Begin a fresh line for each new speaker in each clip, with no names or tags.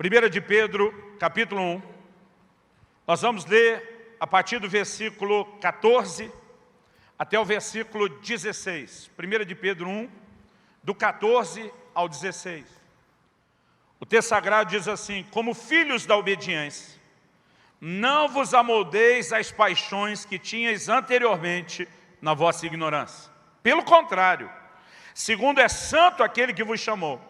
1 de Pedro, capítulo 1, nós vamos ler a partir do versículo 14 até o versículo 16. 1 de Pedro 1, do 14 ao 16. O texto sagrado diz assim: como filhos da obediência, não vos amoldeis às paixões que tinhais anteriormente na vossa ignorância. Pelo contrário, segundo é santo aquele que vos chamou,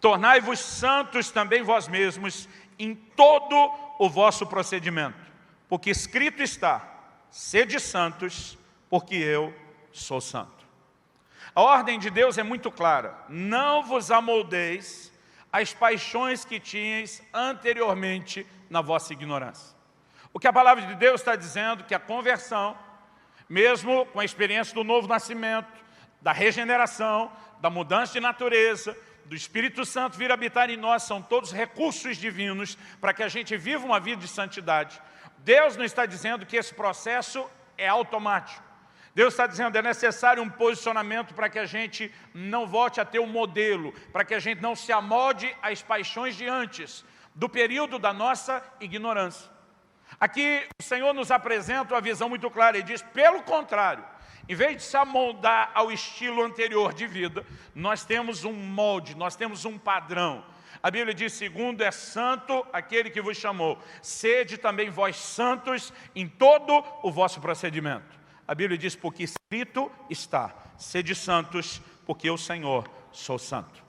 tornai-vos santos também vós mesmos em todo o vosso procedimento. Porque escrito está, sede santos, porque eu sou santo. A ordem de Deus é muito clara: não vos amoldeis às paixões que tinhais anteriormente na vossa ignorância. O que a palavra de Deus está dizendo, que a conversão, mesmo com a experiência do novo nascimento, da regeneração, da mudança de natureza, do Espírito Santo vir habitar em nós, são todos recursos divinos para que a gente viva uma vida de santidade. Deus não está dizendo que esse processo é automático. Deus está dizendo que é necessário um posicionamento para que a gente não volte a ter um modelo, para que a gente não se amolde às paixões de antes, do período da nossa ignorância. Aqui o Senhor nos apresenta uma visão muito clara e diz, pelo contrário, em vez de se amoldar ao estilo anterior de vida, nós temos um molde, nós temos um padrão. A Bíblia diz, segundo é santo aquele que vos chamou, sede também vós santos em todo o vosso procedimento. A Bíblia diz, porque escrito está, sede santos, porque eu, Senhor, sou santo.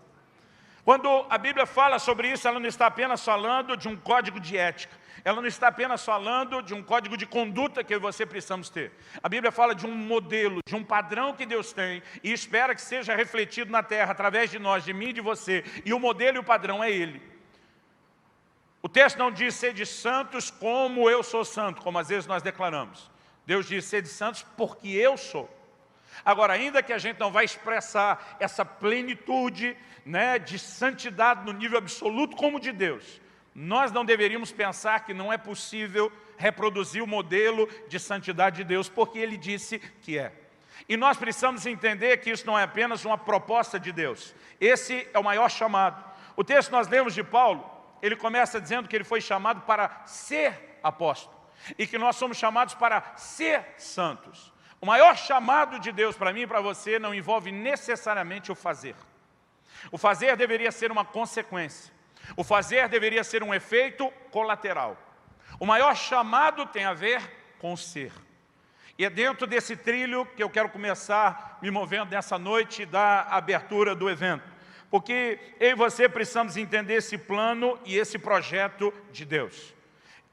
Quando a Bíblia fala sobre isso, ela não está apenas falando de um código de ética. Ela não está apenas falando de um código de conduta que você precisamos ter. A Bíblia fala de um modelo, de um padrão que Deus tem e espera que seja refletido na terra através de nós, de mim e de você. E o modelo e o padrão é Ele. O texto não diz sede santos como eu sou santo, como às vezes nós declaramos. Deus diz sede santos porque eu sou. Agora, ainda que a gente não vai expressar essa plenitude, de santidade no nível absoluto como de Deus, nós não deveríamos pensar que não é possível reproduzir o modelo de santidade de Deus, porque Ele disse que é. E nós precisamos entender que isso não é apenas uma proposta de Deus. Esse é o maior chamado. O texto que nós lemos de Paulo, ele começa dizendo que ele foi chamado para ser apóstolo, e que nós somos chamados para ser santos. O maior chamado de Deus para mim e para você não envolve necessariamente o fazer. O fazer deveria ser uma consequência. O fazer deveria ser um efeito colateral. O maior chamado tem a ver com o ser. E é dentro desse trilho que eu quero começar me movendo nessa noite da abertura do evento. Porque eu e você precisamos entender esse plano e esse projeto de Deus.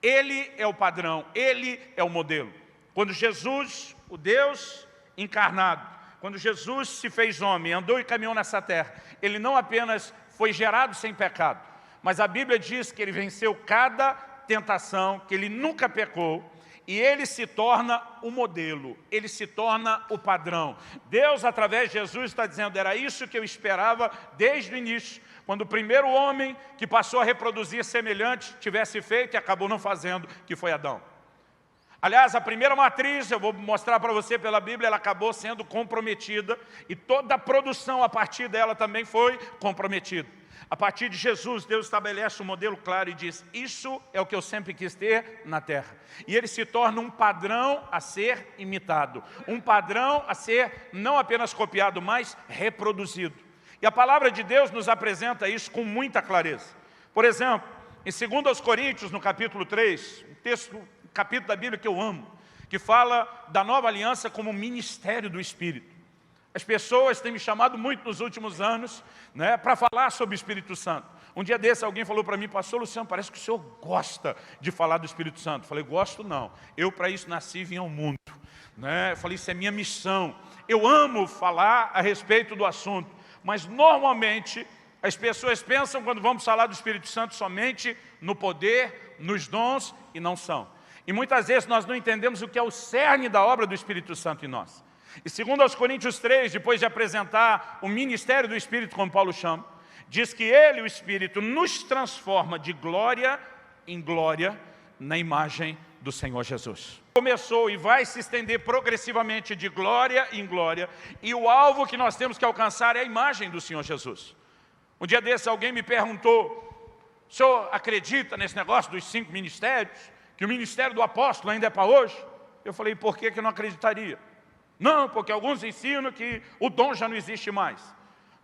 Ele é o padrão, Ele é o modelo. Quando Jesus, o Deus encarnado, quando Jesus se fez homem, andou e caminhou nessa terra, Ele não apenas foi gerado sem pecado, mas a Bíblia diz que Ele venceu cada tentação, que Ele nunca pecou, e Ele se torna o modelo, Ele se torna o padrão. Deus, através de Jesus, está dizendo, era isso que eu esperava desde o início, quando o primeiro homem que passou a reproduzir semelhante tivesse feito e acabou não fazendo, que foi Adão. Aliás, a primeira matriz, eu vou mostrar para você pela Bíblia, ela acabou sendo comprometida, e toda a produção a partir dela também foi comprometida. A partir de Jesus, Deus estabelece um modelo claro e diz, isso é o que eu sempre quis ter na terra. E ele se torna um padrão a ser imitado, um padrão a ser não apenas copiado, mas reproduzido. E a palavra de Deus nos apresenta isso com muita clareza. Por exemplo, em 2 Coríntios, no capítulo 3, um capítulo da Bíblia que eu amo, que fala da nova aliança como ministério do Espírito. As pessoas têm me chamado muito nos últimos anos, para falar sobre o Espírito Santo. Um dia desse alguém falou para mim, pastor Luciano, parece que o senhor gosta de falar do Espírito Santo. Eu falei, gosto não, eu para isso nasci e vim ao mundo. Eu falei, isso é minha missão. Eu amo falar a respeito do assunto, mas normalmente as pessoas pensam quando vamos falar do Espírito Santo somente no poder, nos dons, e não são. E muitas vezes nós não entendemos o que é o cerne da obra do Espírito Santo em nós. E segundo aos Coríntios 3, depois de apresentar o ministério do Espírito, como Paulo chama, diz que Ele, o Espírito, nos transforma de glória em glória na imagem do Senhor Jesus. Começou e vai se estender progressivamente de glória em glória, e o alvo que nós temos que alcançar é a imagem do Senhor Jesus. Um dia desse alguém me perguntou, O senhor acredita nesse negócio dos 5 ministérios? Que o ministério do apóstolo ainda é para hoje? Eu falei, por que eu não acreditaria? Não, porque alguns ensinam que o dom já não existe mais.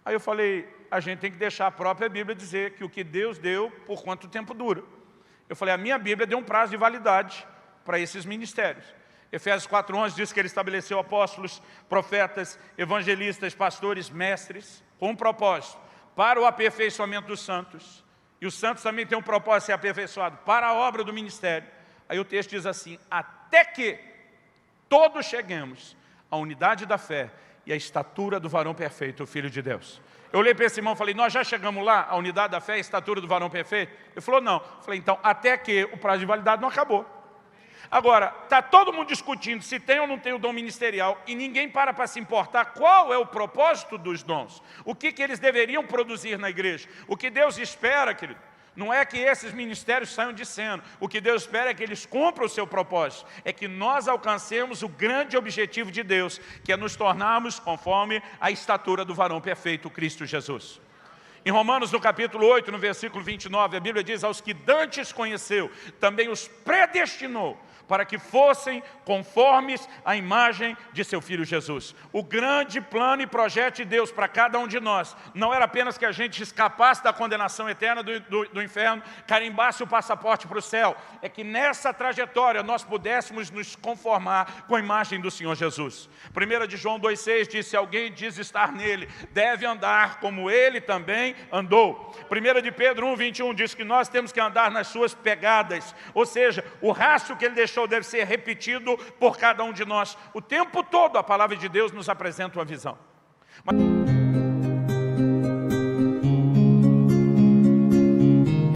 Aí eu falei, a gente tem que deixar a própria Bíblia dizer que o que Deus deu, por quanto tempo dura. Eu falei, a minha Bíblia deu um prazo de validade para esses ministérios. Efésios 4:11 diz que ele estabeleceu apóstolos, profetas, evangelistas, pastores, mestres, com um propósito, para o aperfeiçoamento dos santos. E os santos também têm um propósito de ser aperfeiçoado para a obra do ministério. Aí o texto diz assim, até que todos cheguemos à unidade da fé e à estatura do varão perfeito, o Filho de Deus. Eu olhei para esse irmão e falei, nós já chegamos lá, à unidade da fé e à estatura do varão perfeito? Ele falou, não. Eu falei, então, até que o prazo de validade não acabou. Agora, está todo mundo discutindo se tem ou não tem o dom ministerial e ninguém para se importar qual é o propósito dos dons. O que eles deveriam produzir na igreja. O que Deus espera, querido, não é que esses ministérios saiam de cena. O que Deus espera é que eles cumpram o seu propósito. É que nós alcancemos o grande objetivo de Deus, que é nos tornarmos conforme a estatura do varão perfeito, Cristo Jesus. Em Romanos, no capítulo 8, no versículo 29, a Bíblia diz, aos que dantes conheceu, também os predestinou, para que fossem conformes à imagem de seu Filho Jesus. O grande plano e projeto de Deus para cada um de nós não era apenas que a gente escapasse da condenação eterna do inferno, carimbasse o passaporte para o céu. É que nessa trajetória nós pudéssemos nos conformar com a imagem do Senhor Jesus. 1 de João 2,6 diz, se alguém diz estar nele, deve andar como ele também andou. 1 de Pedro 1,21 diz que nós temos que andar nas suas pegadas. Ou seja, o rastro que ele deixou deve ser repetido por cada um de nós. O tempo todo a palavra de Deus nos apresenta uma visão. Mas